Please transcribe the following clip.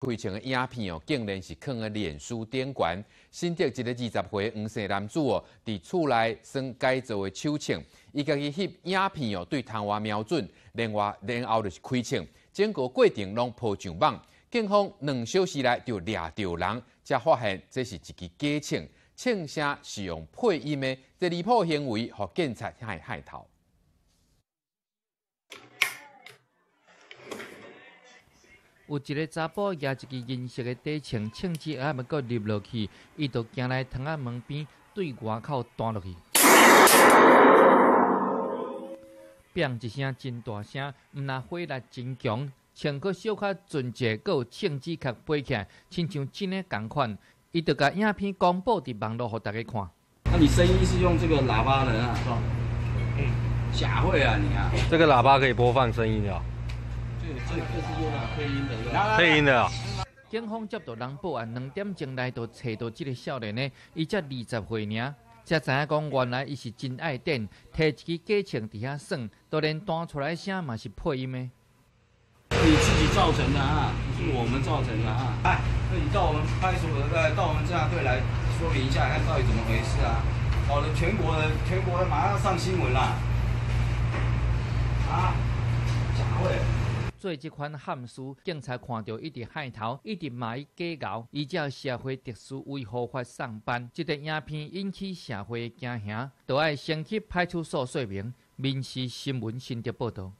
开枪的影片竟然是放喺脸书顶悬，新竹一个20岁黄姓男子伫厝内耍改造的手枪，伊家己翕影片对窗外瞄准，然后就是开枪，整个过程拢抛上网。警方2小时内就抓到人，才发现这是一支假枪，枪声是用配音的，这离谱行为，互警察害头。 有一个查甫举一支银色的底枪，枪支还没搁入落去，伊就行来窗仔门边对外口弹落去，砰一声真大声，毋但火力真强，枪搁小可准确，搁有枪支壳飞起来，亲像真的同款。伊就甲影片公布伫网络，互大家看。那你声音是用这个喇叭的啊？假会啊你啊！这个喇叭可以播放声音的。 这是用来配音的，配音的啊！警方接到人报案，2点钟来就找到这个少年呢，伊才20岁尔，才知影讲原来伊是真爱电，摕一支假枪伫遐耍，就连弹出来声嘛是配音的。你自己造成的啊，不是我们造成的啊！哎，那你到我们派出所到我们侦查队来说明一下，看到底怎么回事啊？搞得全国的马上上新闻啦！啊，假会。 做这款憾事，警察看到一直害头，一直骂伊假咬，伊才社会特殊维护法上班。这个影片引起社会的惊吓，就要先去派出所说明。民视新闻新竹报道。